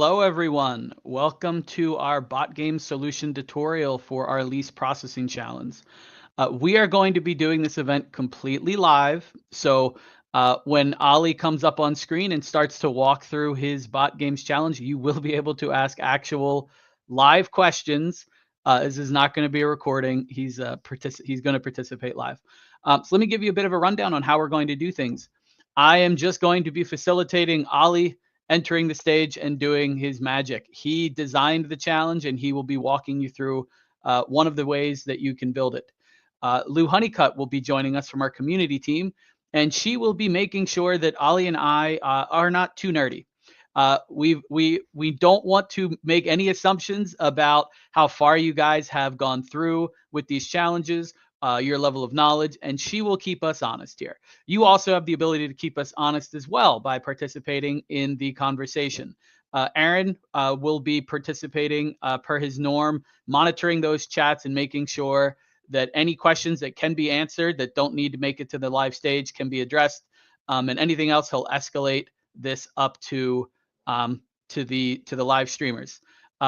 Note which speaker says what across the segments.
Speaker 1: Hello, everyone. Welcome to our bot game solution tutorial for our lease processing challenge. We are going to be doing this event completely live. So when Ali comes up on screen and starts to walk through his bot games challenge, you will be able to ask actual live questions. This is not going to be a recording. He's going to participate live. So let me give you a bit of a rundown on how we're going to do things. I am just going to be facilitating Ali entering the stage and doing his magic. He designed the challenge and he will be walking you through one of the ways that you can build it. Lou Honeycutt will be joining us from our community team, and she will be making sure that Ali and I are not too nerdy. We don't want to make any assumptions about how far you guys have gone through with these challenges, your level of knowledge, and she will keep us honest here. You also have the ability to keep us honest as well by participating in the conversation. Aaron will be participating per his norm, monitoring those chats and making sure that any questions that can be answered that don't need to make it to the live stage can be addressed. And anything else, he'll escalate this up to the live streamers.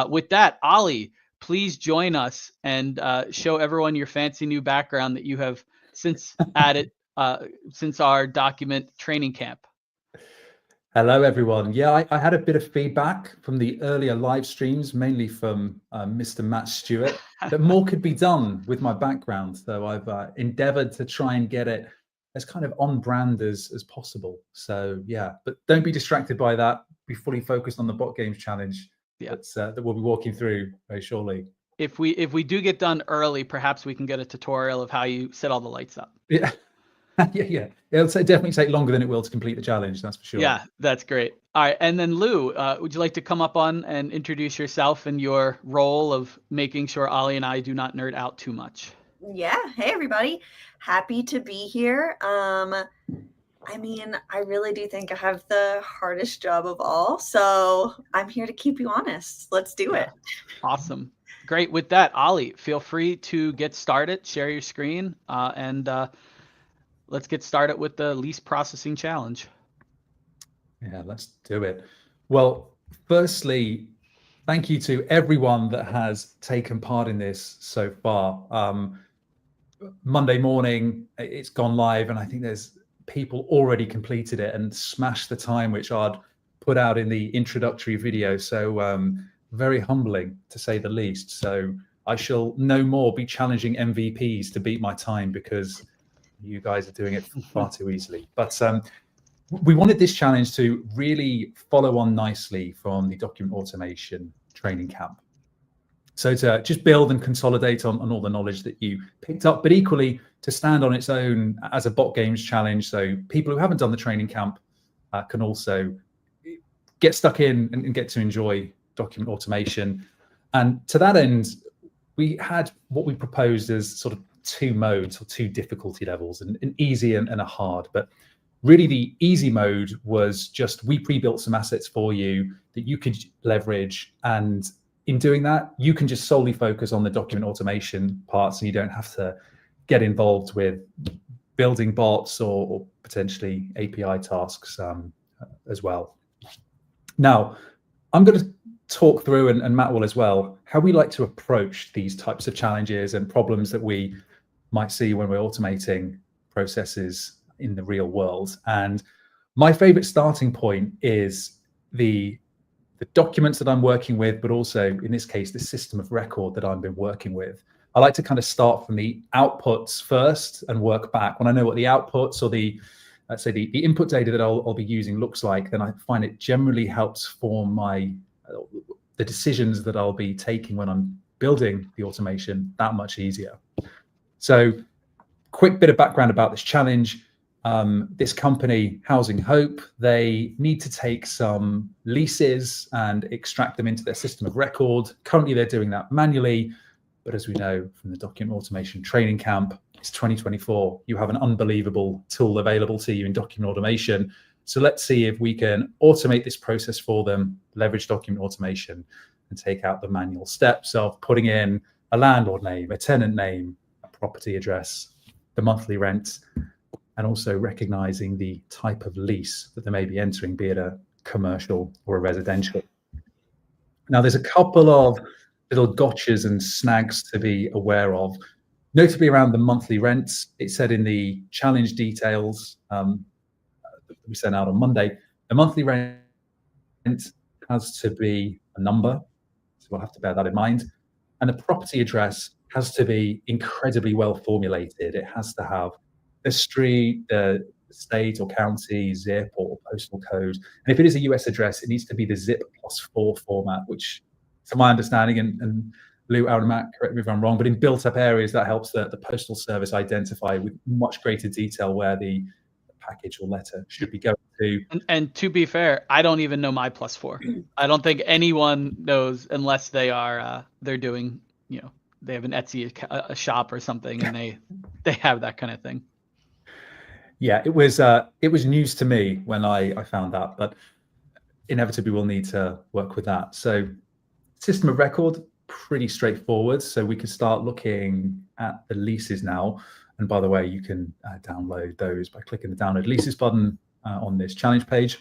Speaker 1: With that, Ali, please join us and show everyone your fancy new background that you have since added since our document training camp.
Speaker 2: Hello, everyone. Yeah, I had a bit of feedback from the earlier live streams, mainly from Mr. Matt Stewart, that more could be done with my background. So I've endeavored to try and get it as kind of on brand as possible. So yeah, but don't be distracted by that. Be fully focused on the bot games challenge. Yeah, that we'll be walking through very shortly.
Speaker 1: If we do get done early, perhaps we can get a tutorial of how you set all the lights up.
Speaker 2: Yeah. yeah. It'll definitely take longer than it will to complete the challenge, that's for sure.
Speaker 1: Yeah, that's great. All right, and then Lou, would you like to come up on and introduce yourself and your role of making sure Ali and I do not nerd out too much?
Speaker 3: Yeah, hey everybody. Happy to be here. I mean, I really do think I have the hardest job of all, so I'm here to keep you honest. Let's do it.
Speaker 1: Awesome. Great. With that, Ali, feel free to get started, share your screen, and let's get started with the lease processing challenge.
Speaker 2: Yeah, let's do it. Well, firstly, thank you to everyone that has taken part in this so far. Monday morning, it's gone live, and I think there's people already completed it and smashed the time, which I'd put out in the introductory video. So very humbling, to say the least. So I shall no more be challenging MVPs to beat my time because you guys are doing it far too easily. But we wanted this challenge to really follow on nicely from the document automation training camp. So to just build and consolidate on all the knowledge that you picked up, but equally to stand on its own as a bot games challenge. So people who haven't done the training camp can also get stuck in and get to enjoy document automation. And to that end, we had what we proposed as sort of two modes or two difficulty levels, an easy and a hard. But really the easy mode was just we pre-built some assets for you that you could leverage, and in doing that you can just solely focus on the document automation parts, and you don't have to get involved with building bots or potentially API tasks as well. Now I'm going to talk through, and Matt will as well, how we like to approach these types of challenges and problems that we might see when we're automating processes in the real world. And my favorite starting point is the documents that I'm working with, but also in this case, the system of record that I've been working with. I like to kind of start from the outputs first and work back. When I know what the outputs or the, let's say the input data that I'll be using looks like, then I find it generally helps form the decisions that I'll be taking when I'm building the automation that much easier. So quick bit of background about this challenge. This company, Housing Hope, they need to take some leases and extract them into their system of record. Currently, they're doing that manually. But as we know from the document automation training camp, it's 2024. You have an unbelievable tool available to you in document automation. So let's see if we can automate this process for them, leverage document automation, and take out the manual steps of putting in a landlord name, a tenant name, a property address, the monthly rent, and also recognizing the type of lease that they may be entering, be it a commercial or a residential. Now, there's a couple of little gotchas and snags to be aware of, notably around the monthly rents. It said in the challenge details that we sent out on Monday, the monthly rent has to be a number, so we'll have to bear that in mind. And the property address has to be incredibly well formulated. It has to have the street, the state or county, zip or postal code. And if it is a US address, it needs to be the zip +4 format, which, to my understanding, and Lou, Aaron, and Matt, correct me if I'm wrong, but in built-up areas, that helps the Postal Service identify with much greater detail where the package or letter should be going to.
Speaker 1: And to be fair, I don't even know my +4. I don't think anyone knows unless they are they're doing, you know, they have an Etsy a shop or something, and they have that kind of thing.
Speaker 2: Yeah, it was news to me when I found that, but inevitably we'll need to work with that. So system of record, pretty straightforward. So we can start looking at the leases now. And by the way, you can download those by clicking the download leases button on this challenge page.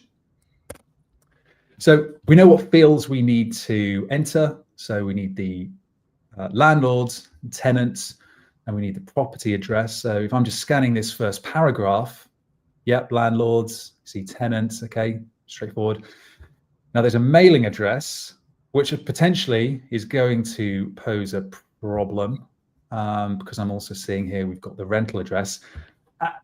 Speaker 2: So we know what fields we need to enter. So we need the landlords, tenants, and we need the property address. So if I'm just scanning this first paragraph, yep, landlords, see tenants, okay, straightforward. Now there's a mailing address, which potentially is going to pose a problem because I'm also seeing here we've got the rental address.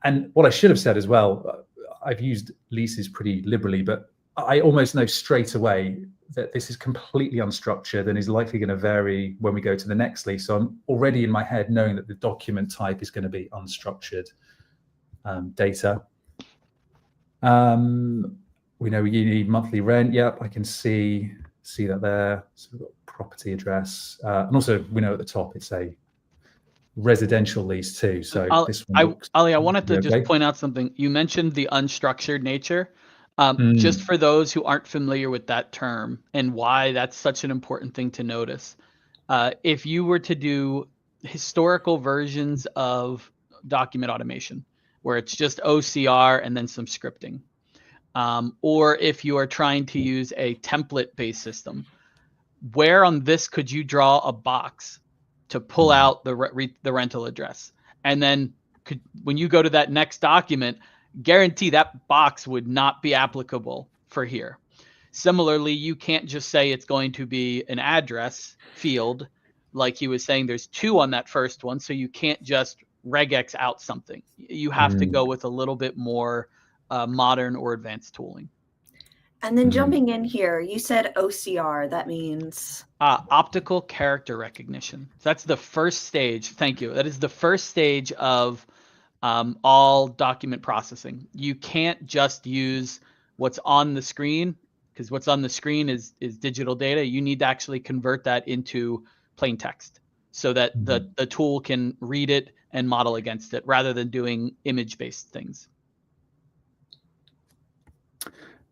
Speaker 2: And what I should have said as well, I've used leases pretty liberally, but I almost know straight away that this is completely unstructured and is likely going to vary when we go to the next lease. So I'm already in my head knowing that the document type is going to be unstructured data. We know you need monthly rent. Yep, I can see that there. So we've got property address. And also we know at the top it's a residential lease too. So this one
Speaker 1: Ali, I wanted to just point out something. You mentioned the unstructured nature. Just for those who aren't familiar with that term and why that's such an important thing to notice. If you were to do historical versions of document automation, where it's just OCR and then some scripting, or if you are trying to use a template-based system, where on this could you draw a box to pull out the rental address? And then when you go to that next document, guarantee that box would not be applicable for here. Similarly, you can't just say it's going to be an address field. Like he was saying, there's 2 on that first one, so you can't just regex out something. You have to go with a little bit more modern or advanced tooling.
Speaker 3: And then jumping in here, you said OCR. That means
Speaker 1: optical character recognition. That's the first stage. Thank you. That is the first stage of all document processing. You can't just use what's on the screen, because what's on the screen is digital data. You need to actually convert that into plain text so that the tool can read it and model against it rather than doing image-based things.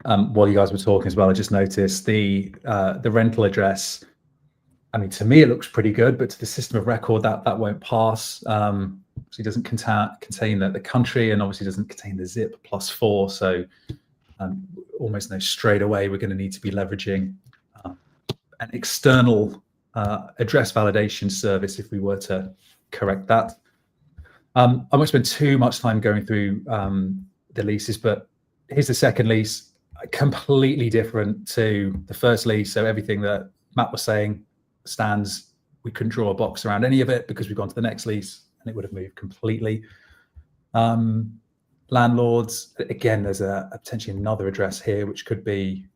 Speaker 2: While you guys were talking as well, I just noticed the rental address. I mean, to me, it looks pretty good, but to the system of record, that won't pass. So it doesn't contain the country, and obviously doesn't contain the zip +4. So almost know straight away we're going to need to be leveraging an external address validation service if we were to correct that. I won't spend too much time going through the leases, but here's the second lease, completely different to the first lease. So everything that Matt was saying stands. We couldn't draw a box around any of it because we've gone to the next lease and it would have moved completely. Landlords, again, there's potentially another address here which could be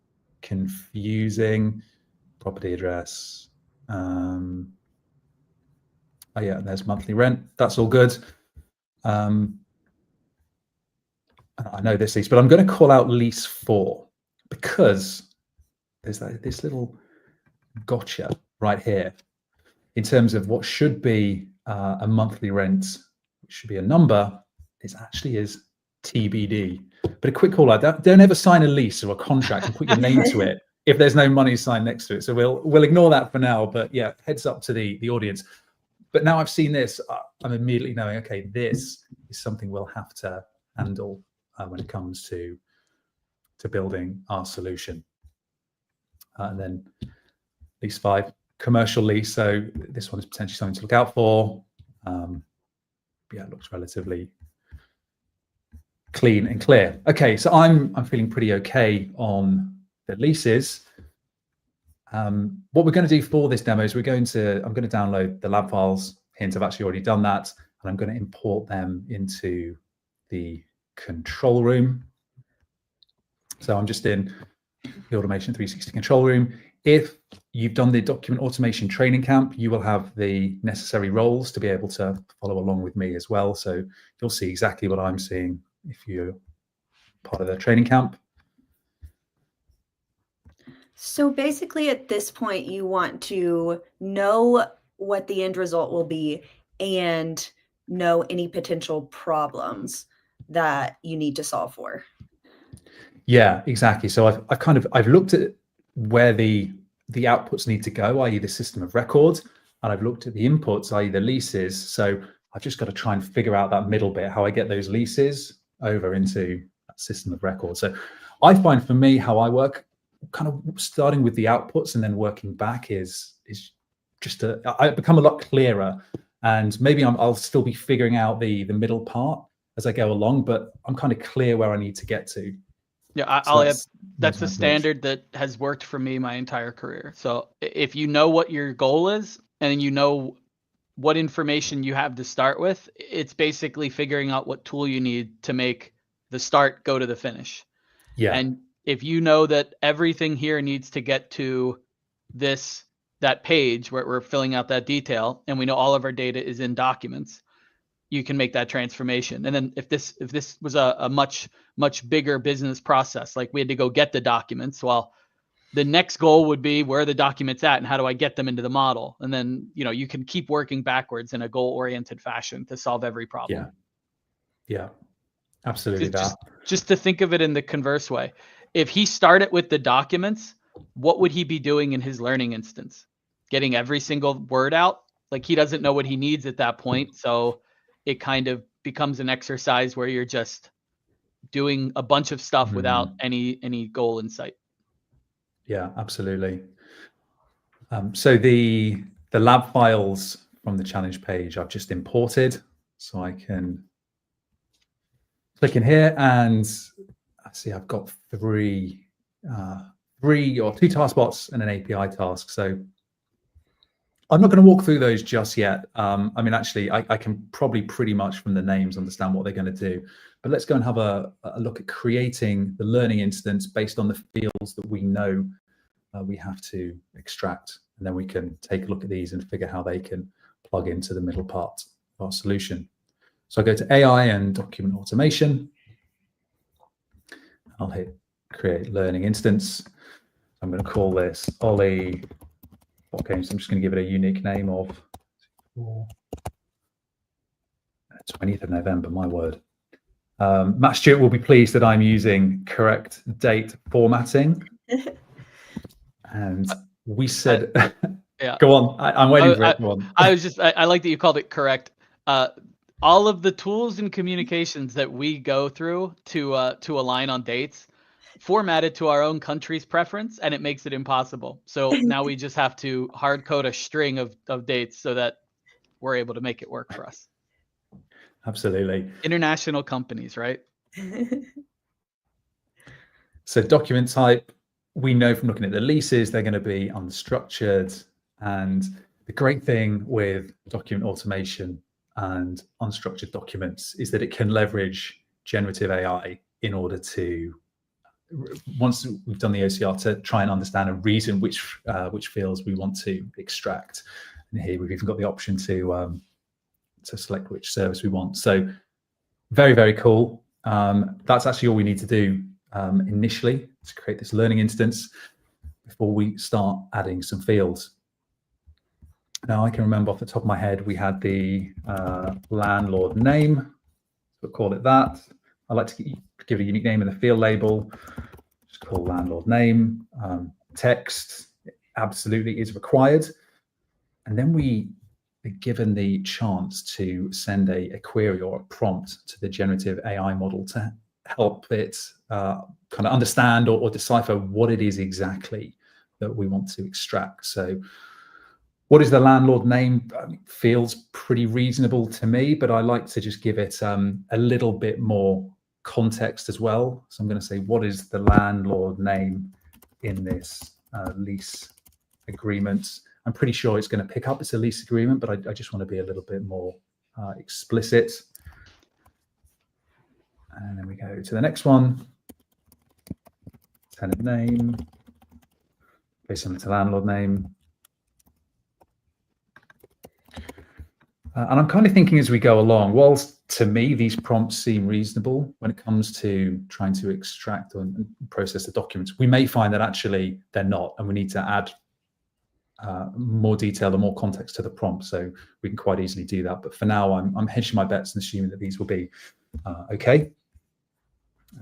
Speaker 2: confusing. Property address. Oh yeah, there's monthly rent. That's all good. I know this lease, but I'm going to call out lease 4 because there's this little gotcha right here in terms of what should be a monthly rent, which should be a number, it actually is TBD. But a quick call out, don't ever sign a lease or a contract and put your name to it if there's no money signed next to it. So we'll ignore that for now, but yeah, heads up to the audience. But now I've seen this, I'm immediately knowing, okay, this is something we'll have to handle when it comes to building our solution. And then lease 5, commercial lease. So this one is potentially something to look out for. Yeah, it looks relatively clean and clear. Okay, so I'm feeling pretty okay on the leases. What we're going to do for this demo is I'm going to download the lab files. Hint, I've actually already done that, and I'm going to import them into the control room. So I'm just in the Automation 360 control room. If you've done the document automation training camp, you will have the necessary roles to be able to follow along with me as well. So you'll see exactly what I'm seeing if you're part of the training camp.
Speaker 3: So basically at this point, you want to know what the end result will be and know any potential problems that you need to solve for.
Speaker 2: Yeah, exactly. So I've looked at where the outputs need to go, i.e. the system of records, and I've looked at the inputs, i.e. the leases. So I've just got to try and figure out that middle bit, how I get those leases over into that system of records. So I find for me how I work, kind of starting with the outputs and then working back is just I become a lot clearer, and maybe I'll still be figuring out the middle part as I go along, but I'm kind of clear where I need to get to.
Speaker 1: Yeah,
Speaker 2: So
Speaker 1: that's a standard that has worked for me my entire career. So if you know what your goal is and you know what information you have to start with, it's basically figuring out what tool you need to make the start go to the finish.
Speaker 2: Yeah.
Speaker 1: And if you know that everything here needs to get to that page where we're filling out that detail, and we know all of our data is in documents, you can make that transformation. And then if this was a much bigger business process, like we had to go get the documents, well, the next goal would be where are the documents at and how do I get them into the model? And then, you can keep working backwards in a goal-oriented fashion to solve every problem.
Speaker 2: Yeah, absolutely.
Speaker 1: Just to think of it in the converse way. If he started with the documents, what would he be doing in his learning instance? Getting every single word out? Like, he doesn't know what he needs at that point. So it kind of becomes an exercise where you're just doing a bunch of stuff without any goal in sight.
Speaker 2: Yeah, absolutely. So the lab files from the challenge page I've just imported, so I can click in here and I see I've got three or two task bots and an API task. So I'm not going to walk through those just yet. I mean, actually, I can probably pretty much from the names understand what they're going to do. But let's go and have a look at creating the learning instance based on the fields that we know we have to extract. And then we can take a look at these and figure how they can plug into the middle part of our solution. So I go to AI and document automation. I'll hit create learning instance. I'm going to call this Ollie. Okay, so I'm just going to give it a unique name of 20th of November, my word. Matt Stewart will be pleased that I'm using correct date formatting. And we said,
Speaker 1: yeah.
Speaker 2: Go on, I'm waiting for it. Go on.
Speaker 1: I like that you called it correct. All of the tools and communications that we go through to align on dates formatted to our own country's preference, and it makes it impossible. So now we just have to hard code a string of dates so that we're able to make it work for us.
Speaker 2: Absolutely.
Speaker 1: International companies, right?
Speaker 2: So document type, we know from looking at the leases, they're going to be unstructured. And the great thing with document automation and unstructured documents is that it can leverage generative AI in order to, once we've done the OCR, to try and understand and reason which fields we want to extract. And here we've even got the option to select which service we want. So very, very cool. That's actually all we need to do initially to create this learning instance before we start adding some fields. Now I can remember off the top of my head, we had the landlord name, so we'll call it that. I like to give it a unique name in the field label, just call landlord name. Text absolutely is required. And then we are given the chance to send a query or a prompt to the generative AI model to help it kind of understand or decipher what it is exactly that we want to extract. So what is the landlord name? Feels pretty reasonable to me, but I like to just give it a little bit more context as well. So I'm going to say, what is the landlord name in this lease agreement? I'm pretty sure it's going to pick up it's a lease agreement, but I just want to be a little bit more explicit. And then we go to the next one. Tenant name, very similar to landlord name. And I'm kind of thinking as we go along, whilst to me these prompts seem reasonable when it comes to trying to extract and process the documents, we may find that actually they're not, and we need to add more detail or more context to the prompt. So we can quite easily do that. But for now, I'm hedging my bets and assuming that these will be okay.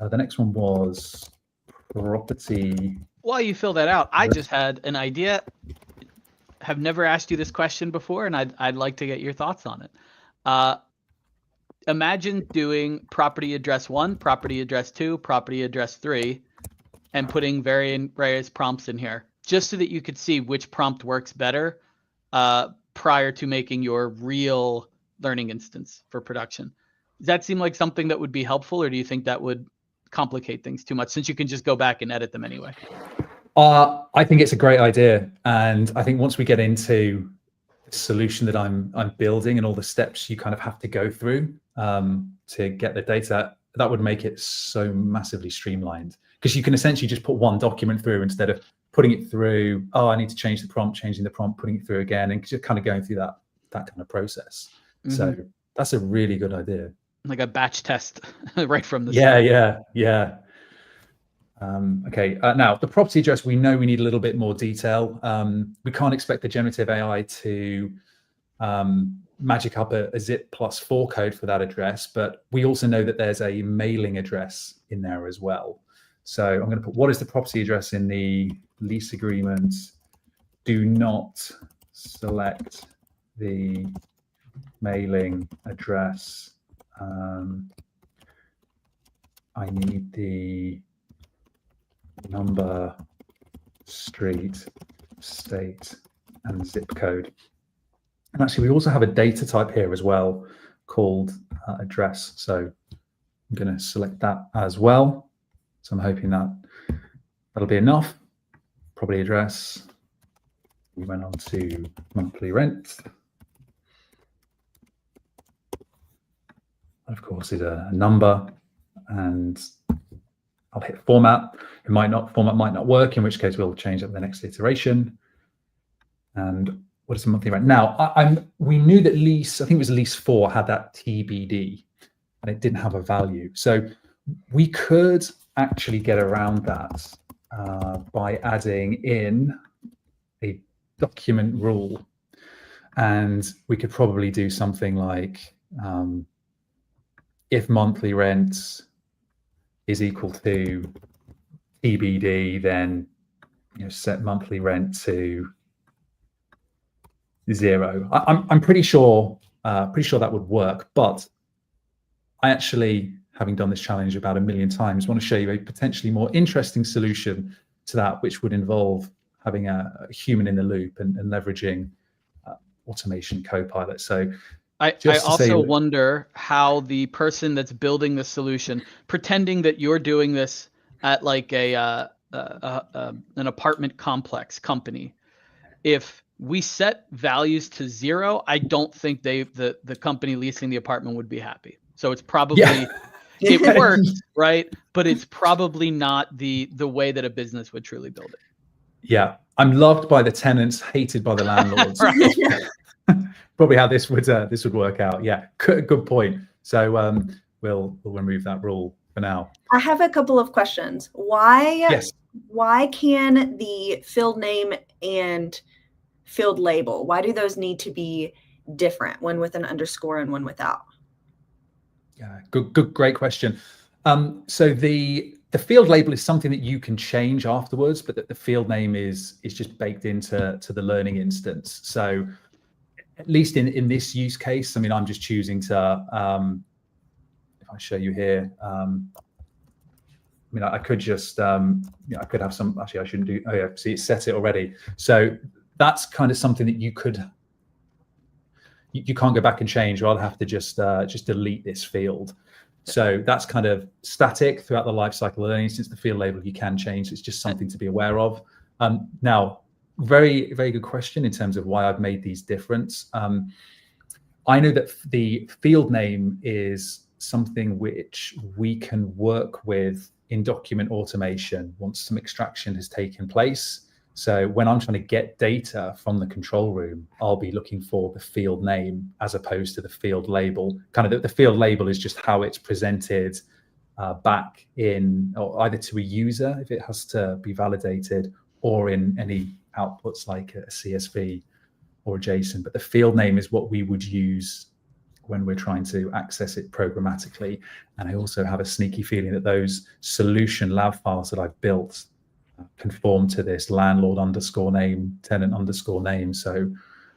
Speaker 2: The next one was property.
Speaker 1: While you fill that out, I just had an idea. Have never asked you this question before, and I'd like to get your thoughts on it. Imagine doing property address 1, property address 2, property address 3, and putting various prompts in here, just so that you could see which prompt works better prior to making your real learning instance for production. Does that seem like something that would be helpful, or do you think that would complicate things too much, since you can just go back and edit them anyway?
Speaker 2: I think it's a great idea, and I think once we get into the solution that I'm building and all the steps you kind of have to go through to get the data, that would make it so massively streamlined, because you can essentially just put one document through instead of putting it through. Oh, I need to change the prompt, changing the prompt, putting it through again, and just kind of going through that kind of process. Mm-hmm. So that's a really good idea.
Speaker 1: Like a batch test right from the
Speaker 2: start.
Speaker 1: Yeah.
Speaker 2: Okay, now the property address, we know we need a little bit more detail. We can't expect the generative AI to magic up a zip +4 code for that address, but we also know that there's a mailing address in there as well. So I'm going to put, what is the property address in the lease agreement? Do not select the mailing address. I need the number, street, state, and zip code. And actually, we also have a data type here as well called address. So I'm going to select that as well. So I'm hoping that that'll be enough. Property address. We went on to monthly rent. Of course, is a number, and I'll hit format. Format might not work, in which case we'll change up the next iteration. And what is the monthly rent? Now, we knew that lease, I think it was lease 4, had that TBD, and it didn't have a value. So we could actually get around that by adding in a document rule. And we could probably do something like, if monthly rent is equal to TBD, then set monthly rent to 0. I'm pretty sure that would work, but I actually, having done this challenge about 1 million times, want to show you a potentially more interesting solution to that, which would involve having a human in the loop and leveraging automation Copilot. So
Speaker 1: I also wonder how the person that's building the solution, pretending that you're doing this at like an apartment complex company, if we set values to 0, I don't think the company leasing the apartment would be happy. So it's probably it works, right? But it's probably not the way that a business would truly build it.
Speaker 2: Yeah, I'm loved by the tenants, hated by the landlords. Probably how this would work out. Yeah, good point. So we'll remove that rule for now.
Speaker 3: I have a couple of questions. Why can the field name and field label, why do those need to be different, one with an underscore and one without?
Speaker 2: Yeah, great question. So the field label is something that you can change afterwards, but that the field name is just baked into the learning instance. So at least in this use case, I mean, I'm just choosing to, if I show you here, mean, I could just, I could have some, actually I shouldn't do, oh yeah, see, it's set it already. So that's kind of something that you can't go back and change, or I'll have to just delete this field. So that's kind of static throughout the life cycle of learning. Since the field label you can change, it's just something to be aware of. Now, very, very good question in terms of why I've made these different. I know that the field name is something which we can work with in document automation once some extraction has taken place. So when I'm trying to get data from the control room, I'll be looking for the field name as opposed to the field label. Kind of the field label is just how it's presented back in, or either to a user if it has to be validated, or in any outputs like a CSV or a JSON. But the field name is what we would use when we're trying to access it programmatically. And I also have a sneaky feeling that those solution lab files that I've built conform to this landlord underscore name, tenant underscore name. So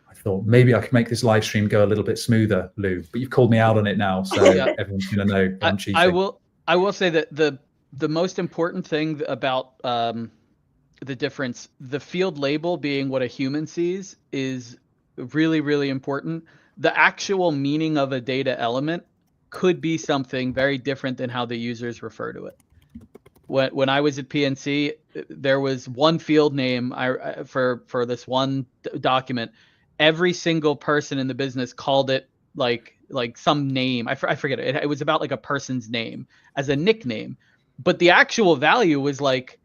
Speaker 2: I thought maybe I could make this live stream go a little bit smoother, Lou, but you've called me out on it now. So everyone's going to know I'm cheating.
Speaker 1: I will say that the most important thing about the difference, the field label being what a human sees, is really, really important. The actual meaning of a data element could be something very different than how the users refer to it. When I was at PNC, there was one field name for this one document. Every single person in the business called it like some name. I forget it. It was about like a person's name as a nickname, but the actual value was like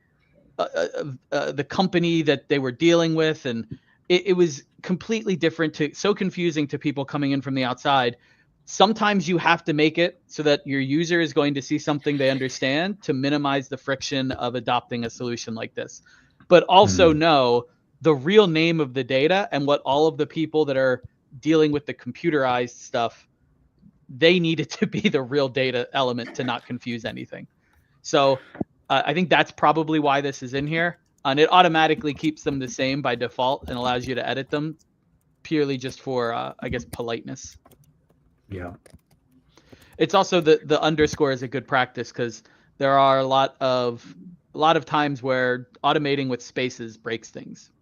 Speaker 1: the company that they were dealing with, and it was completely different, so confusing to people coming in from the outside. Sometimes you have to make it so that your user is going to see something they understand to minimize the friction of adopting a solution like this. But also know the real name of the data and what all of the people that are dealing with the computerized stuff, they need it to be the real data element to not confuse anything. So I think that's probably why this is in here. And it automatically keeps them the same by default and allows you to edit them purely just for, I guess, politeness.
Speaker 2: Yeah.
Speaker 1: It's also the underscore is a good practice because there are a lot of times where automating with spaces breaks things.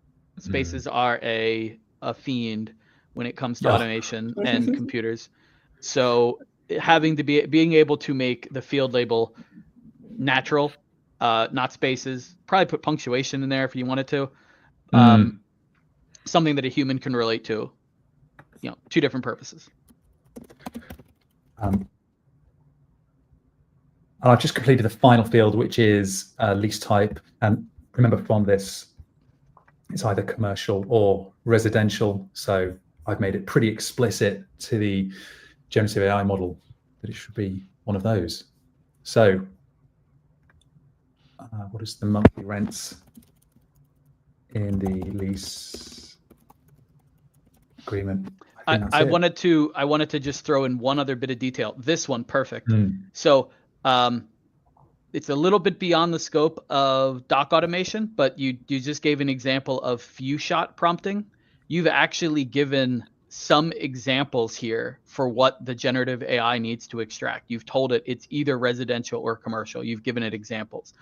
Speaker 1: Spaces are a fiend when it comes to automation and computers. So being able to make the field label natural, not spaces, probably put punctuation in there if you wanted to. Something that a human can relate to. Two different purposes.
Speaker 2: I've just completed the final field, which is lease type. And remember, from this, it's either commercial or residential. So I've made it pretty explicit to the generative AI model that it should be one of those. So what is the monthly rents in the lease agreement?
Speaker 1: I wanted to just throw in one other bit of detail. This one, perfect. So it's a little bit beyond the scope of doc automation, but you just gave an example of few shot prompting. You've actually given some examples here for what the generative AI needs to extract. You've told it it's either residential or commercial. You've given it examples.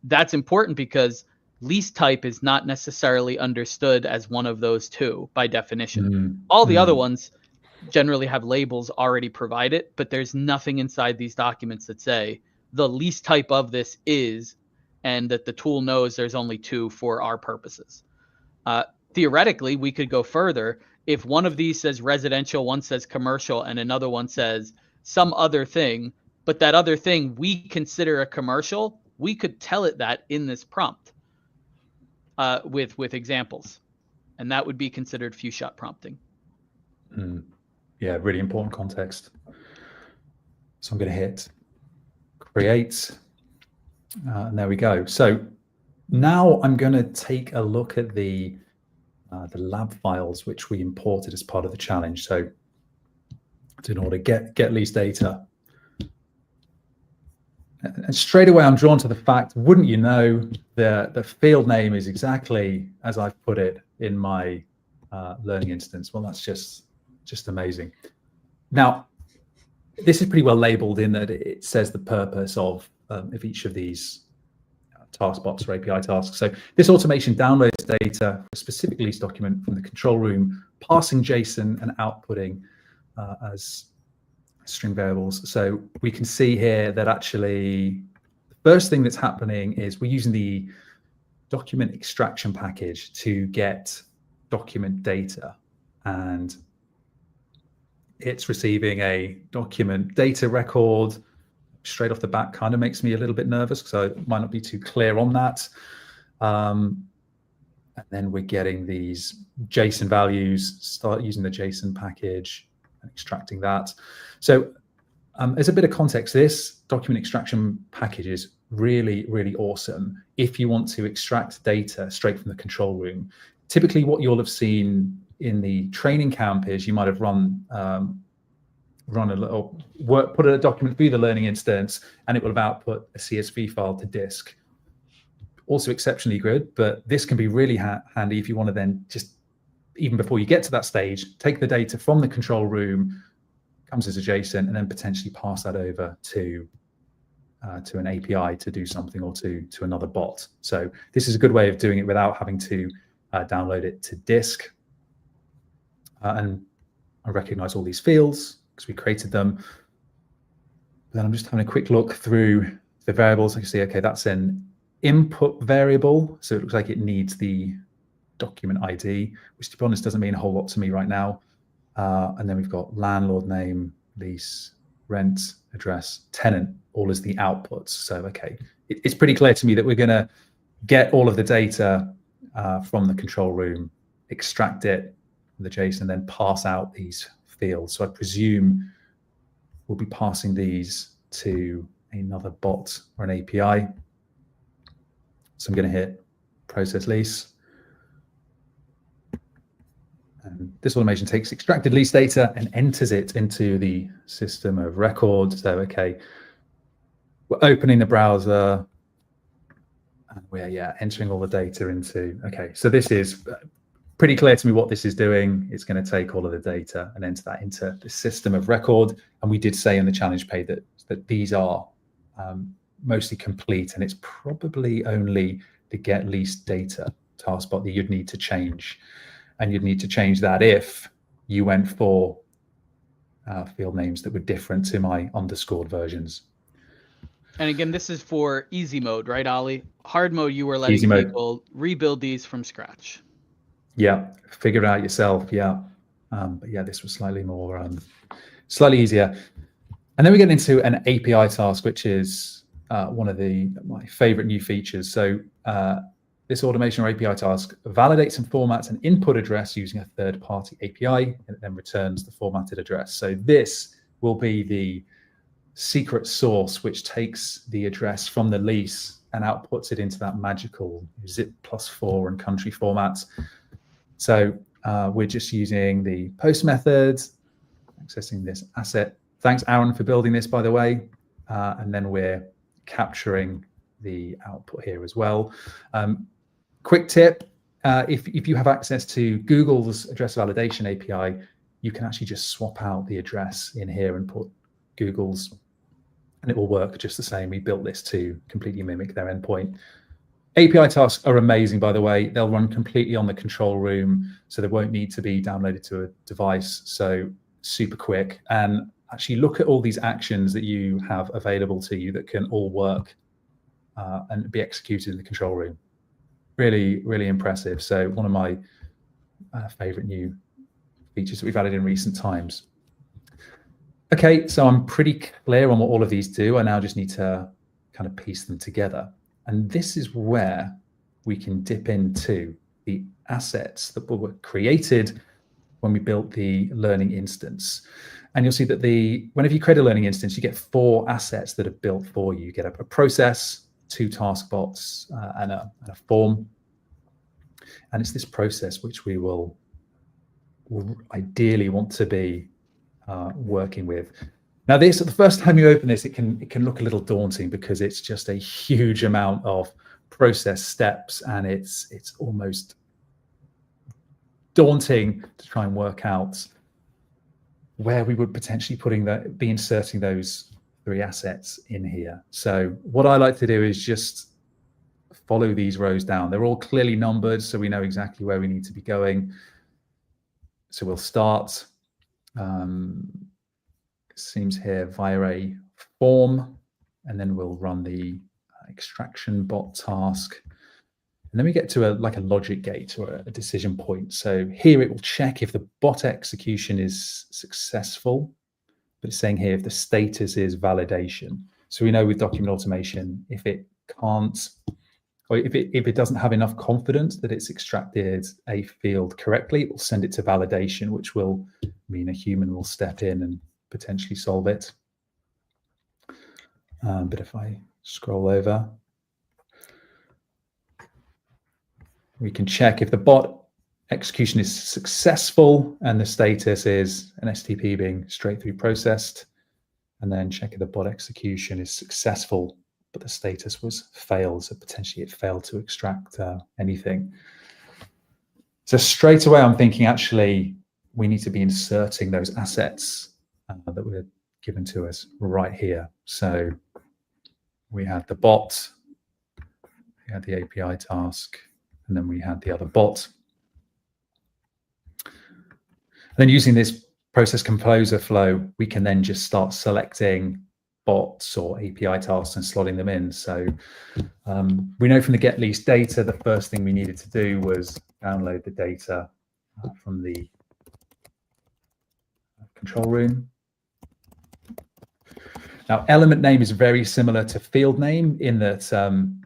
Speaker 1: That's important because lease type is not necessarily understood as one of those two by definition. All the other ones generally have labels already provided, but there's nothing inside these documents that say the lease type of this is, and that the tool knows there's only two for our purposes. Theoretically, we could go further. If one of these says residential, one says commercial, and another one says some other thing, but that other thing we consider a commercial, we could tell it that in this prompt with examples, and that would be considered few shot prompting.
Speaker 2: Yeah, really important context. So I'm going to hit create, and there we go. So now I'm going to take a look at the lab files which we imported as part of the challenge. So in order to get lease data, and straight away I'm drawn to the fact, wouldn't you know, the field name is exactly as I've put it in my learning instance. Well, that's just amazing. Now, this is pretty well labeled in that it says the purpose of of each of these task bots or API tasks. So this automation downloads data for a specific lease document from the control room, passing JSON and outputting as string variables. So we can see here that actually the first thing that's happening is we're using the document extraction package to get document data, and it's receiving a document data record straight off the bat. Kind of makes me a little bit nervous, so it might not be too clear on that. And then we're getting these JSON values, start using the JSON package and extracting that. So as a bit of context, this document extraction package is really, really awesome if you want to extract data straight from the control room. Typically what you'll have seen in the training camp is you might have run a little work, put a document through the learning instance, and it will have output a CSV file to disk. Also exceptionally good, but this can be really handy if you want to then just, even before you get to that stage, take the data from the control room, comes as a JSON, and then potentially pass that over to an API to do something, or to another bot. So this is a good way of doing it without having to download it to disk. And I recognize all these fields because we created them. Then I'm just having a quick look through the variables. I can see, okay, that's an input variable. So it looks like it needs the document ID, which to be honest doesn't mean a whole lot to me right now. And then we've got landlord name, lease, rent, address, tenant, all as the outputs. So, okay, it's pretty clear to me that we're going to get all of the data from the control room, extract it from the JSON, and then pass out these fields. So I presume we'll be passing these to another bot or an API. So I'm going to hit process lease. And this automation takes extracted lease data and enters it into the system of record. So, okay, we're opening the browser and we're entering all the data into, okay, so this is pretty clear to me what this is doing. It's going to take all of the data and enter that into the system of record. And we did say in the challenge page that these are mostly complete, and it's probably only the get lease data taskbar that you'd need to change. And you'd need to change that if you went for field names that were different to my underscored versions.
Speaker 1: And again, this is for easy mode, right, Ollie? Hard mode, you were letting people rebuild these from scratch.
Speaker 2: Yeah, figure it out yourself. Yeah, but yeah, this was slightly more, slightly easier. And then we get into an API task, which is one of my favorite new features. So this automation or API task validates and formats an input address using a third-party API, and it then returns the formatted address. So this will be the secret source which takes the address from the lease and outputs it into that magical zip +4 and country formats. So we're just using the post method, accessing this asset. Thanks, Aaron, for building this, by the way. And then we're capturing the output here as well. Quick tip, if you have access to Google's address validation API, you can actually just swap out the address in here and put Google's, and it will work just the same. We built this to completely mimic their endpoint. API tasks are amazing, by the way. They'll run completely on the control room, so they won't need to be downloaded to a device. So super quick. And actually look at all these actions that you have available to you that can all work and be executed in the control room. Really, really impressive. So one of my favorite new features that we've added in recent times. Okay, so I'm pretty clear on what all of these do. I now just need to kind of piece them together. And this is where we can dip into the assets that were created when we built the learning instance. And you'll see that whenever you create a learning instance, you get 4 assets that are built for you. You get a process, 2 task bots, and a form. And it's this process which we will ideally want to be working with. Now, the first time you open this, it can look a little daunting because it's just a huge amount of process steps, and it's almost daunting to try and work out where we would potentially be inserting those 3 assets in here. So what I like to do is just follow these rows down. They're all clearly numbered, so we know exactly where we need to be going. So we'll start, it seems here, via a form, and then we'll run the extraction bot task. And then we get to a logic gate or a decision point. So here it will check if the bot execution is successful, but it's saying here if the status is validation. So we know with document automation, if it can't, or if it doesn't have enough confidence that it's extracted a field correctly, it will send it to validation, which will mean a human will step in and potentially solve it. But if I scroll over, we can check if the bot execution is successful and the status is an STP being straight through processed, and then check if the bot execution is successful, but the status was failed, so potentially it failed to extract anything. So straight away, I'm thinking actually we need to be inserting those assets that were given to us right here. So we had the bot, we had the API task, and then we had the other bot. And then using this process composer flow, we can then just start selecting bots or API tasks and slotting them in. So we know from the get lease data, the first thing we needed to do was download the data from the control room. Now, element name is very similar to field name in that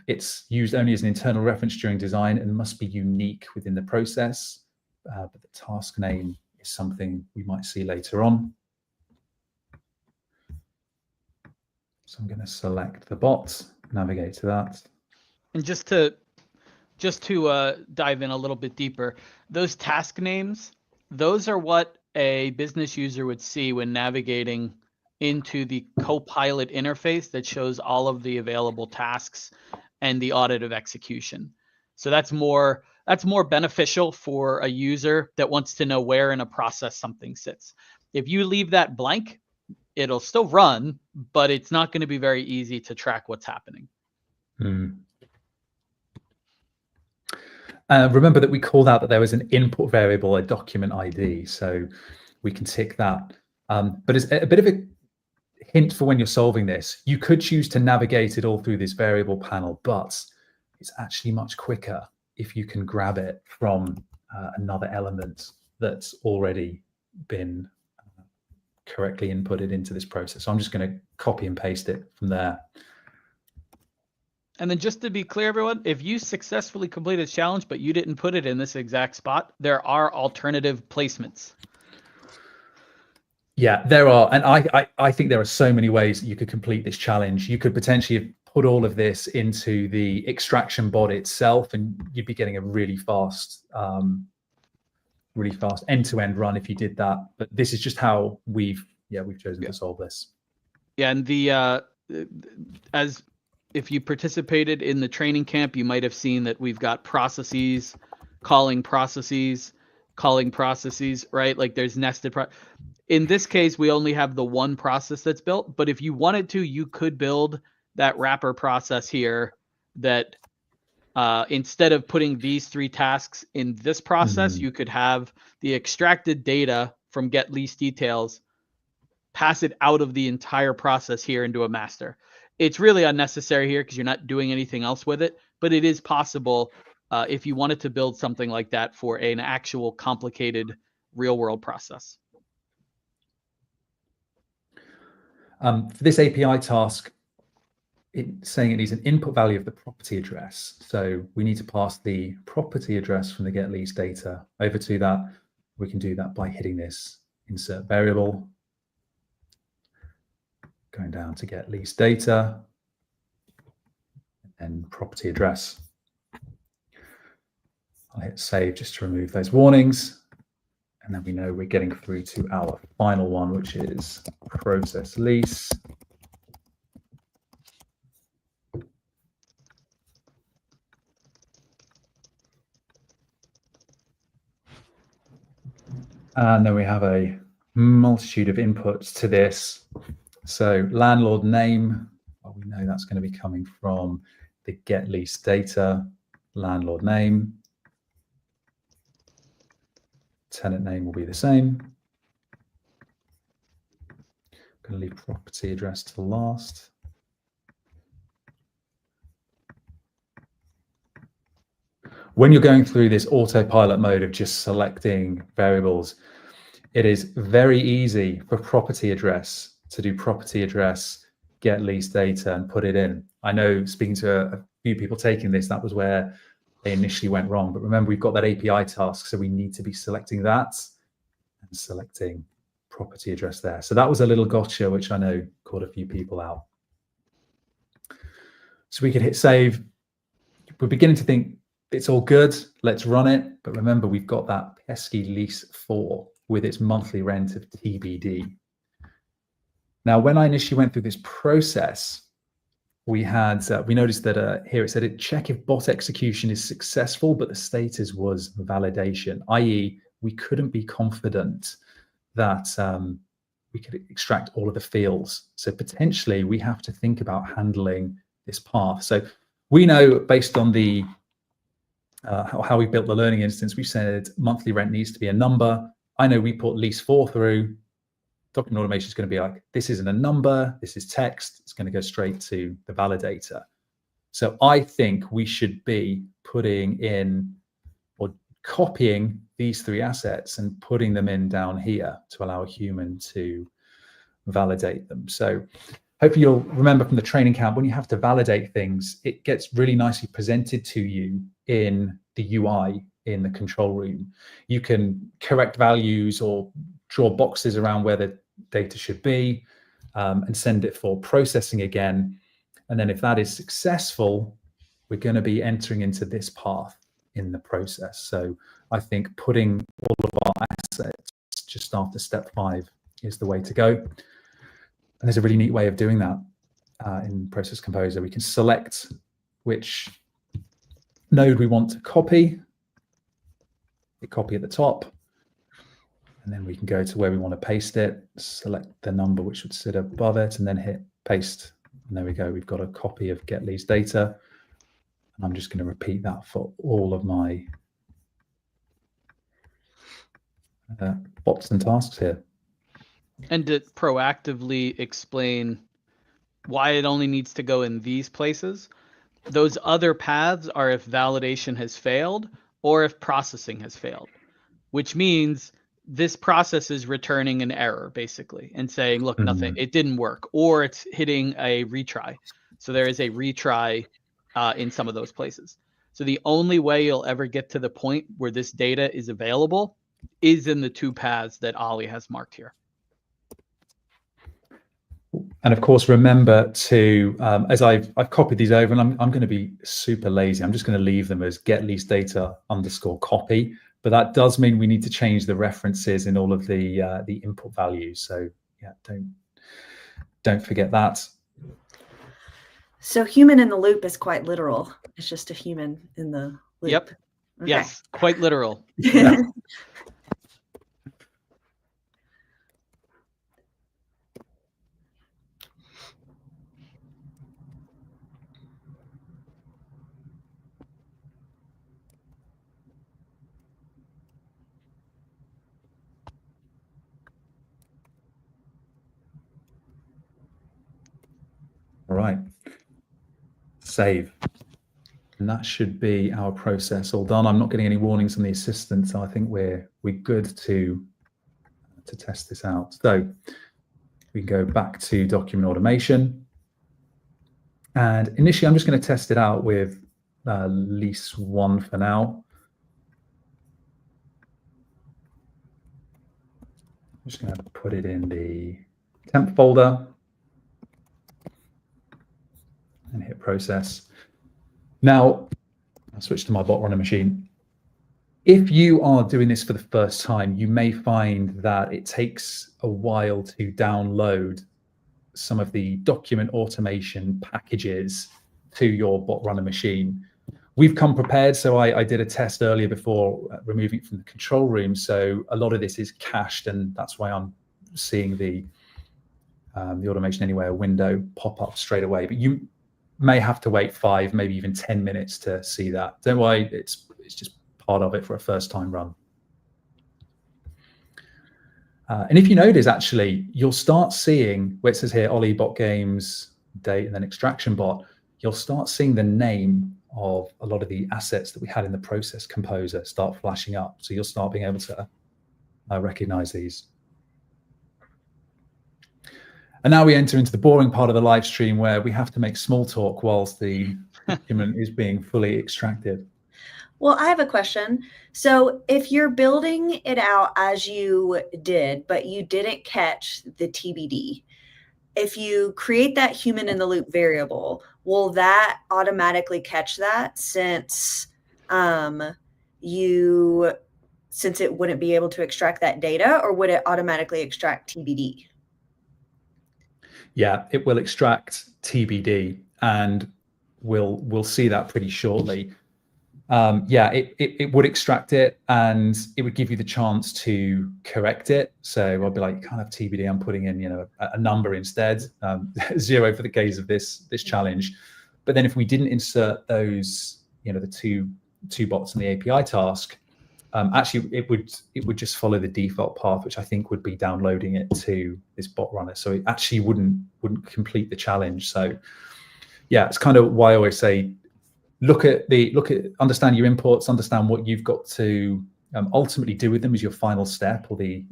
Speaker 2: it's used only as an internal reference during design and must be unique within the process. But the task name is something we might see later on. So I'm going to select the bot, navigate to that.
Speaker 1: And just to dive in a little bit deeper, those task names, those are what a business user would see when navigating into the Copilot interface that shows all of the available tasks and the audit of execution. So that's more beneficial for a user that wants to know where in a process something sits. If you leave that blank, it'll still run, but it's not going to be very easy to track what's happening.
Speaker 2: Remember that we called out that there was an input variable, a document ID, so we can tick that. But it's a bit of a hint for when you're solving this. You could choose to navigate it all through this variable panel, but it's actually much quicker if you can grab it from another element that's already been correctly inputted into this process. So I'm just going to copy and paste it from there.
Speaker 1: And then just to be clear, everyone, if you successfully complete a challenge, but you didn't put it in this exact spot, there are alternative placements.
Speaker 2: Yeah, there are. And I think there are so many ways that you could complete this challenge. You could potentially put all of this into the extraction bot itself, and you'd be getting a really fast end-to-end run if you did that. But this is just how we've chosen to solve this.
Speaker 1: Yeah, and as if you participated in the training camp, you might have seen that we've got processes, calling processes, right? Like there's nested. In this case, we only have the one process that's built, but if you wanted to, you could build that wrapper process here that instead of putting these 3 tasks in this process, you could have the extracted data from get lease details, pass it out of the entire process here into a master. It's really unnecessary here because you're not doing anything else with it, but it is possible if you wanted to build something like that for an actual complicated real world process.
Speaker 2: For this API task, it's saying it needs an input value of the property address. So we need to pass the property address from the get lease data over to that. We can do that by hitting this insert variable, going down to get lease data, and property address. I'll hit save just to remove those warnings. And then we know we're getting through to our final one, which is process lease. And then we have a multitude of inputs to this. So landlord name, well, we know that's going to be coming from the get lease data, landlord name. Tenant name will be the same. I'm going to leave property address to last. When you're going through this autopilot mode of just selecting variables, it is very easy for property address to do property address, get lease data and put it in. I know speaking to a few people taking this, that was where they initially went wrong. But remember, we've got that API task, so we need to be selecting that and selecting property address there. So that was a little gotcha, which I know caught a few people out. So we could hit save. We're beginning to think it's all good, let's run it. But remember, we've got that pesky lease 4 with its monthly rent of TBD. Now, when I initially went through this process, we noticed that here it said check if bot execution is successful, but the status was validation, i.e. we couldn't be confident that we could extract all of the fields. So potentially we have to think about handling this path. So we know based on the how we built the learning instance, we said monthly rent needs to be a number. I know we put lease 4 through. Document automation is going to be like, this isn't a number, this is text. It's going to go straight to the validator. So I think we should be putting in or copying these 3 assets and putting them in down here to allow a human to validate them. So hopefully you'll remember from the training camp, when you have to validate things, it gets really nicely presented to you in the UI in the control room. You can correct values or draw boxes around where the data should be and send it for processing again. And then if that is successful, we're going to be entering into this path in the process. So I think putting all of our assets just after step 5 is the way to go. And there's a really neat way of doing that in Process Composer. We can select which node we want to copy. We copy at the top. And then we can go to where we want to paste it, select the number which would sit above it, and then hit paste. And there we go. We've got a copy of get lease data. And I'm just going to repeat that for all of my bots and tasks here.
Speaker 1: And to proactively explain why it only needs to go in these places, those other paths are if validation has failed or if processing has failed, which means this process is returning an error basically and saying, look, nothing, it didn't work, or it's hitting a retry. So there is a retry in some of those places. So the only way you'll ever get to the point where this data is available is in the 2 paths that Ollie has marked here.
Speaker 2: And of course, remember to, as I've copied these over, and I'm going to be super lazy. I'm just going to leave them as get lease data _ copy. But that does mean we need to change the references in all of the input values. So yeah, don't forget that.
Speaker 3: So human in the loop is quite literal. It's just a human in the loop.
Speaker 1: Yep. Okay. Yes, quite literal.
Speaker 2: Yeah. All right, save. And that should be our process all done. I'm not getting any warnings from the assistant, so I think we're good to test this out. So we can go back to document automation. And initially, I'm just going to test it out with lease 1 for now. I'm just going to put it in the temp folder and hit process. Now, I'll switch to my bot runner machine. If you are doing this for the first time, you may find that it takes a while to download some of the document automation packages to your bot runner machine. We've come prepared, so I did a test earlier before removing it from the control room. So a lot of this is cached, and that's why I'm seeing the the Automation Anywhere window pop up straight away, but you may have to wait 5, maybe even 10 minutes to see that. Don't worry, it's just part of it for a first time run. And if you notice, actually, you'll start seeing where it says here, Ollie bot games, date, and then extraction bot, you'll start seeing the name of a lot of the assets that we had in the process composer start flashing up. So you'll start being able to recognize these. And now we enter into the boring part of the live stream where we have to make small talk whilst the document is being fully extracted.
Speaker 3: Well, I have a question. So if you're building it out as you did, but you didn't catch the TBD, if you create that human in the loop variable, will that automatically catch that since it wouldn't be able to extract that data, or would it automatically extract TBD?
Speaker 2: Yeah, it will extract TBD, and we'll see that pretty shortly. Yeah, it would extract it, and it would give you the chance to correct it. So I'll be like, you can't have TBD. I'm putting in, a number instead, 0 for the case of this challenge. But then if we didn't insert those, the two bots in the API task, actually it would just follow the default path, which I think would be downloading it to this bot runner. So it actually wouldn't complete the challenge. So yeah, it's kind of why I always say, understand your imports, understand what you've got to ultimately do with them as your final step, or the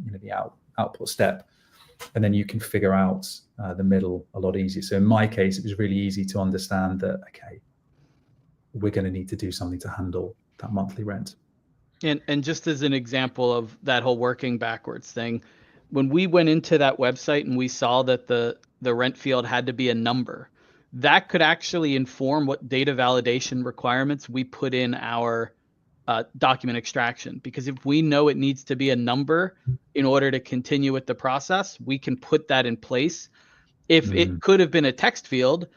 Speaker 2: output step, and then you can figure out the middle a lot easier. So in my case, it was really easy to understand that, okay, we're going to need to do something to handle that monthly rent.
Speaker 1: And just as an example of that whole working backwards thing, when we went into that website and we saw that the rent field had to be a number, that could actually inform what data validation requirements we put in our document extraction. Because if we know it needs to be a number in order to continue with the process, we can put that in place. If it could have been a text field,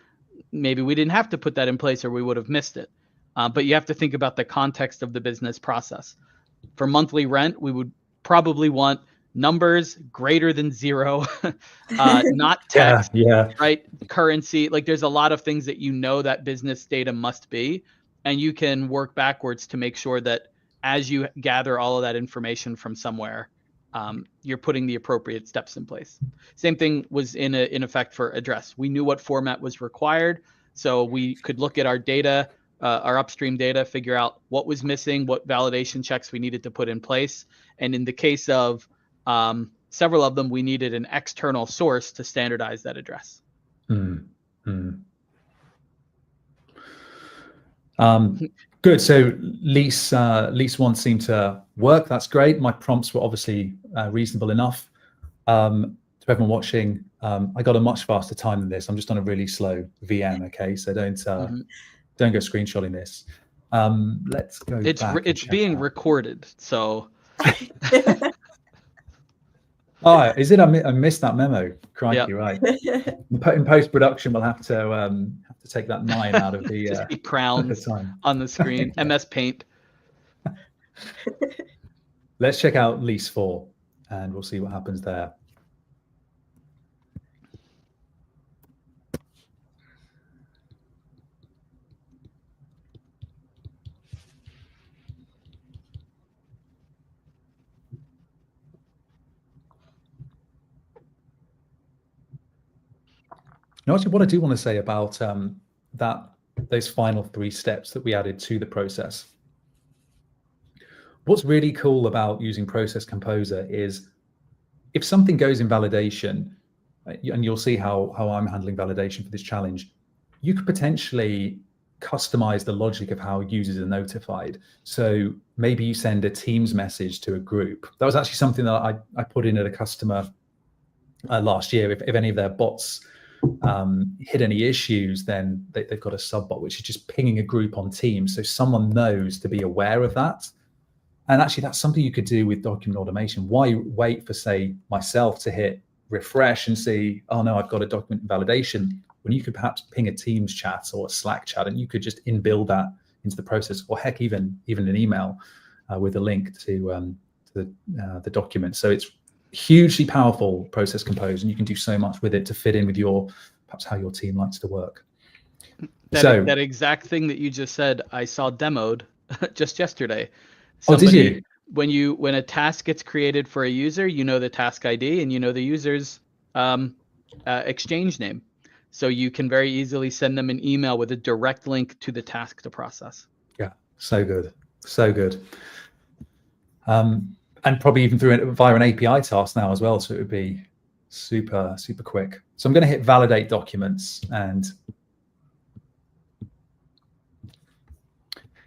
Speaker 1: maybe we didn't have to put that in place, or we would have missed it. But you have to think about the context of the business process. For monthly rent, we would probably want numbers greater than 0, not text, right? Currency, like there's a lot of things that that business data must be, and you can work backwards to make sure that as you gather all of that information from somewhere, you're putting the appropriate steps in place. Same thing was in effect for address. We knew what format was required, so we could look at our data, our upstream data, figure out what was missing, what validation checks we needed to put in place. And in the case of several of them, we needed an external source to standardize that address.
Speaker 2: Good. So lease 1 seemed to work. That's great. My prompts were obviously reasonable enough. To everyone watching, I got a much faster time than this. I'm just on a really slow VM. Okay, so don't go screenshotting this. Let's go.
Speaker 1: It's being recorded, so.
Speaker 2: Oh, is it? I missed that memo. Crikey, right. In post-production, we'll have to take that 9 out of the
Speaker 1: just be crowns on the screen. MS Paint.
Speaker 2: Let's check out Lease 4, and we'll see what happens there. Now, actually, what I do want to say about those final 3 steps that we added to the process. What's really cool about using Process Composer is if something goes in validation, and you'll see how I'm handling validation for this challenge, you could potentially customize the logic of how users are notified. So maybe you send a Teams message to a group. That was actually something that I put in at a customer last year. If any of their bots hit any issues, then they've got a sub bot which is just pinging a group on Teams, so someone knows to be aware of that. And actually, that's something you could do with document automation. Why wait for, say, myself to hit refresh and see, oh no, I've got a document validation, when you could perhaps ping a Teams chat or a Slack chat, and you could just inbuild that into the process, or heck, even an email with a link to the document. So hugely powerful process compose, and you can do so much with it to fit in with perhaps how your team likes to work.
Speaker 1: That exact thing that you just said, I saw demoed just yesterday.
Speaker 2: Oh, did you?
Speaker 1: When a task gets created for a user, you know the task ID and you know the user's exchange name. So you can very easily send them an email with a direct link to the task to process.
Speaker 2: Yeah, so good, so good. And probably even via an API task now as well, so it would be super, super quick. So I'm going to hit validate documents, and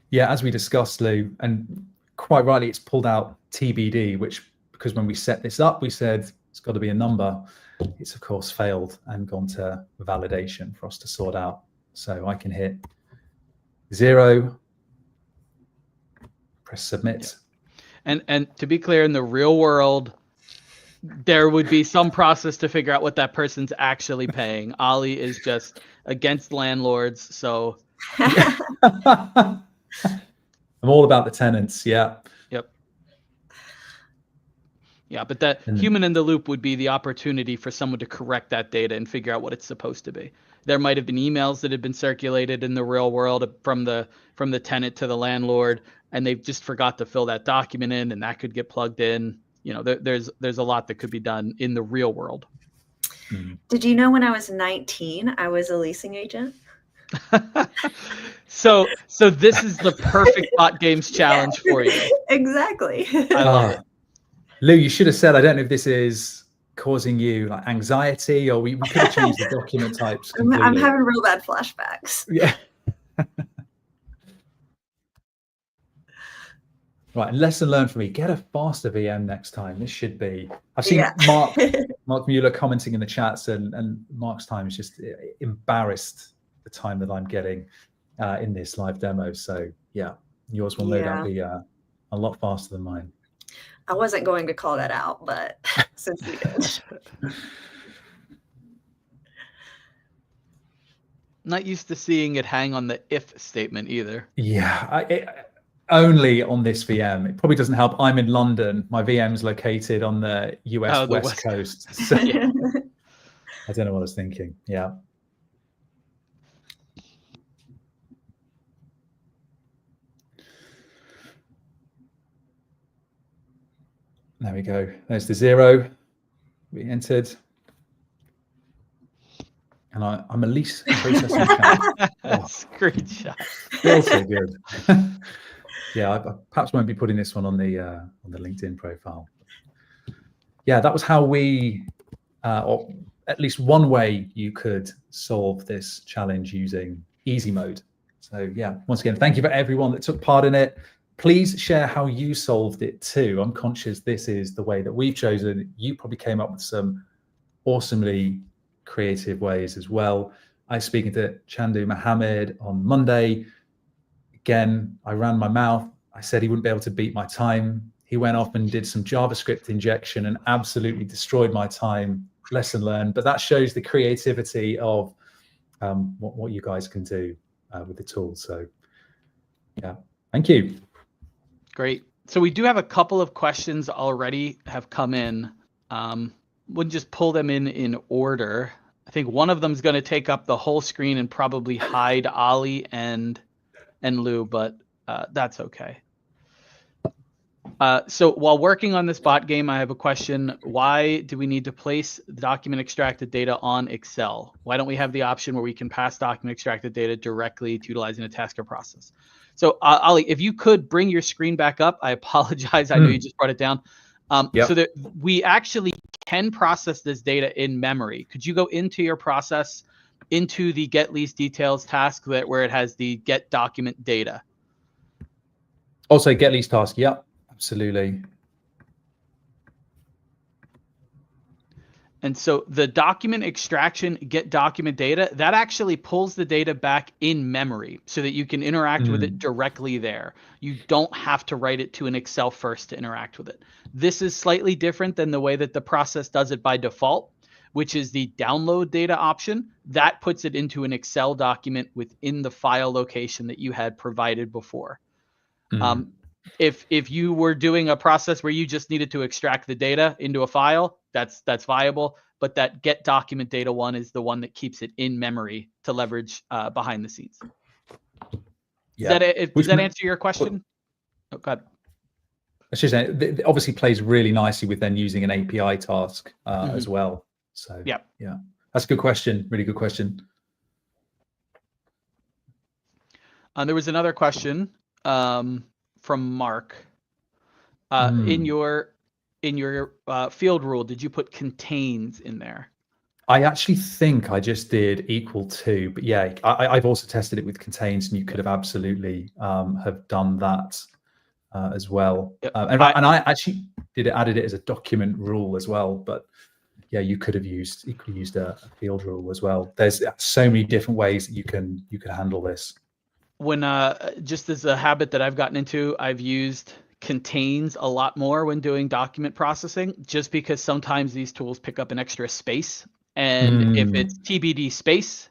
Speaker 2: yeah, as we discussed, Lou, and quite rightly, it's pulled out TBD, which, because when we set this up, we said it's got to be a number. It's of course failed and gone to validation for us to sort out. So I can hit 0, press submit.
Speaker 1: And to be clear, in the real world, there would be some process to figure out what that person's actually paying. Ollie is just against landlords, so.
Speaker 2: I'm all about the tenants. Yeah.
Speaker 1: Yep. Yeah, but that human in the loop would be the opportunity for someone to correct that data and figure out what it's supposed to be. There might have been emails that had been circulated in the real world from the tenant to the landlord, and they just forgot to fill that document in, and that could get plugged in. You know, there's a lot that could be done in the real world.
Speaker 3: Did you know when I was 19, I was a leasing agent?
Speaker 1: So this is the perfect bot games challenge for you.
Speaker 3: Exactly.
Speaker 1: I love it.
Speaker 2: Lou, you should have said, I don't know if this is causing you like anxiety, or we could have changed the document types completely.
Speaker 3: I'm having real bad flashbacks.
Speaker 2: Yeah. Right, and lesson learned for me, get a faster VM next time. This should be, I've seen Mark Mueller commenting in the chats, and Mark's time is just embarrassed the time that I'm getting in this live demo. So yeah, yours will no doubt be a lot faster than mine.
Speaker 3: I wasn't going to call that out, but since we did.
Speaker 1: Not used to seeing it hang on the if statement either.
Speaker 2: Yeah, only on this VM. It probably doesn't help. I'm in London. My VM is located on the US West Coast. So I don't know what I was thinking. Yeah. There we go. There's the 0 we entered. And I'm a lease processing account.
Speaker 1: Screenshot.
Speaker 2: Feels so good. Yeah, I perhaps won't be putting this one on the LinkedIn profile. Yeah, that was how we, or at least one way you could solve this challenge using easy mode. So yeah, once again, thank you for everyone that took part in it. Please share how you solved it too. I'm conscious this is the way that we've chosen. You probably came up with some awesomely creative ways as well. I was speaking to Chandu Mohammed on Monday. Again, I ran my mouth. I said he wouldn't be able to beat my time. He went off and did some JavaScript injection and absolutely destroyed my time. Lesson learned. But that shows the creativity of what you guys can do with the tool. So yeah, thank you.
Speaker 1: Great. So we do have a couple of questions already have come in. We'll just pull them in order. I think one of them is going to take up the whole screen and probably hide Ollie and Lou, but that's okay. So while working on this bot game, I have a question. Why do we need to place the document extracted data on Excel? Why don't we have the option where we can pass document extracted data directly to utilizing a task or process? So Ollie, if you could bring your screen back up, I apologize. I know you just brought it down. So that we actually can process this data in memory. Could you go into your process, into the get lease details task where it has the get document data?
Speaker 2: Also get lease task. Yep, absolutely.
Speaker 1: And so the document extraction, get document data, that actually pulls the data back in memory so that you can interact with it directly there. You don't have to write it to an Excel first to interact with it. This is slightly different than the way that the process does it by default, which is the download data option. That puts it into an Excel document within the file location that you had provided before. if you were doing a process where you just needed to extract the data into a file, that's viable. But that get document data one is the one that keeps it in memory to leverage behind the scenes.
Speaker 2: Yeah.
Speaker 1: Does that answer your question? Oh, go ahead.
Speaker 2: It's just, it obviously plays really nicely with then using an API task as well. So yeah, that's a good question. Really good question.
Speaker 1: There was another question from Mark. In your field rule, did you put contains in there?
Speaker 2: I actually think I just did equal to, but yeah, I've also tested it with contains, and you could have absolutely have done that as well.
Speaker 1: Yep.
Speaker 2: And I actually added it as a document rule as well, but yeah, you could have equally used a field rule as well. There's so many different ways that you can handle this.
Speaker 1: When just as a habit that I've gotten into, I've used contains a lot more when doing document processing, just because sometimes these tools pick up an extra space, and if it's TBD space,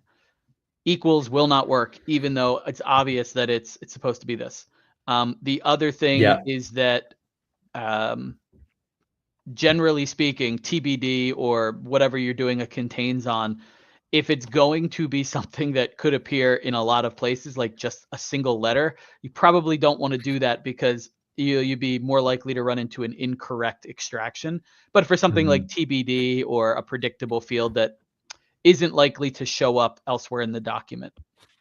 Speaker 1: equals will not work, even though it's obvious that it's supposed to be this. The other thing is that generally speaking, TBD or whatever you're doing a contains on, if it's going to be something that could appear in a lot of places, like just a single letter, you probably don't want to do that, because you'd be more likely to run into an incorrect extraction. But for something like TBD or a predictable field that isn't likely to show up elsewhere in the document,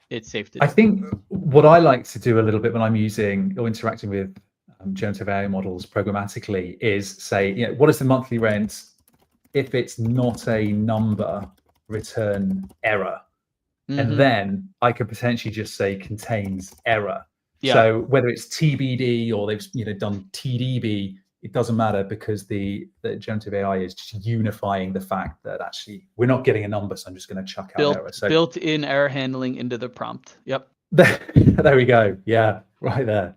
Speaker 1: it's safe to do.
Speaker 2: I think what I like to do a little bit when I'm using or interacting with generative AI models programmatically is say, what is the monthly rent? If it's not a number, return error. And then I could potentially just say contains error. So whether it's TBD or they've done TDB, it doesn't matter, because the generative AI is just unifying the fact that actually we're not getting a number, so I'm just going to chuck out error. So
Speaker 1: built-in error handling into the prompt. Yep.
Speaker 2: There we go. Yeah, right there.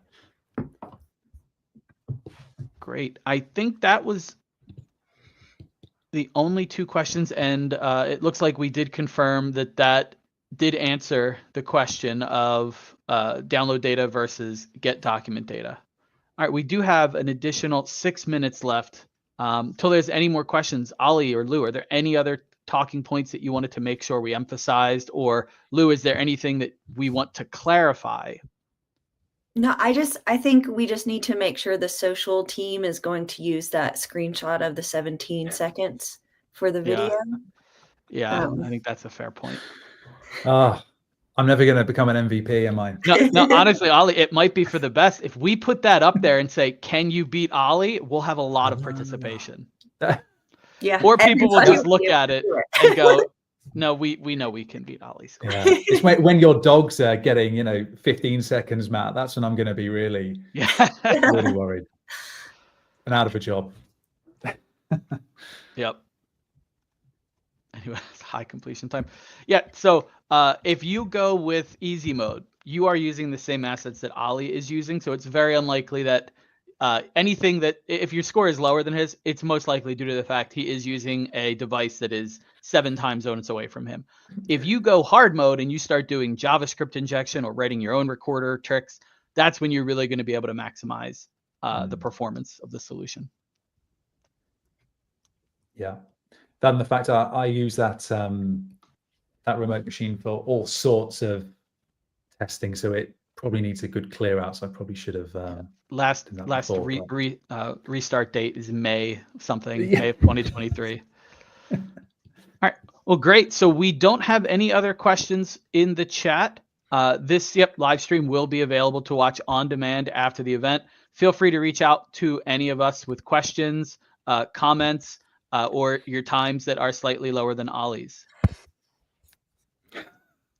Speaker 1: Great. I think that was the only two questions, and it looks like we did confirm that did answer the question of download data versus get document data. All right, we do have an additional 6 minutes left. Till there's any more questions, Ali or Lou, are there any other talking points that you wanted to make sure we emphasized? Or Lou, is there anything that we want to clarify?
Speaker 3: No, I think we just need to make sure the social team is going to use that screenshot of the 17 seconds for the video.
Speaker 1: Yeah, I think that's a fair point.
Speaker 2: I'm never going to become an MVP, am I?
Speaker 1: No, honestly, Ali, it might be for the best. If we put that up there and say, can you beat Ali? We'll have a lot of participation.
Speaker 3: Yeah.
Speaker 1: Or people will just look at it and go, no, we know we can beat Ali's.
Speaker 2: Yeah. It's when your dogs are getting, 15 seconds, Matt, that's when I'm going to be really worried and out of a job.
Speaker 1: Yep. Anyway, it's high completion time. Yeah. So if you go with easy mode, you are using the same assets that Ali is using. So it's very unlikely that anything that, if your score is lower than his, it's most likely due to the fact he is using a device that is 7 time zones away from him. If you go hard mode and you start doing JavaScript injection or writing your own recorder tricks, that's when you're really going to be able to maximize the performance of the solution.
Speaker 2: Yeah. Then the fact I use that remote machine for all sorts of testing, so it probably needs a good clear out. So I probably should have
Speaker 1: last restart date is May something, May of 2023. All right. Well, great. So we don't have any other questions in the chat. This live stream will be available to watch on demand after the event. Feel free to reach out to any of us with questions, comments, or your times that are slightly lower than Ali's.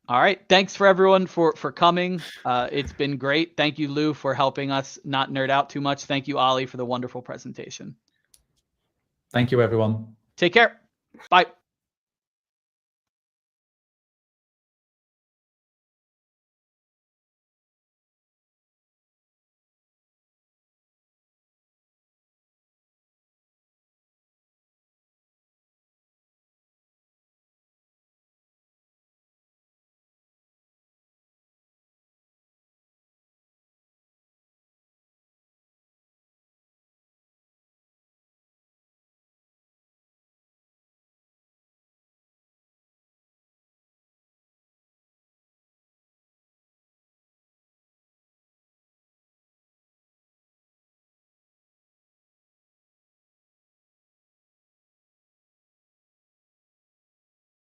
Speaker 1: All right. Thanks for everyone for coming. It's been great. Thank you, Lou, for helping us not nerd out too much. Thank you, Ali, for the wonderful presentation.
Speaker 2: Thank you, everyone.
Speaker 1: Take care. Bye.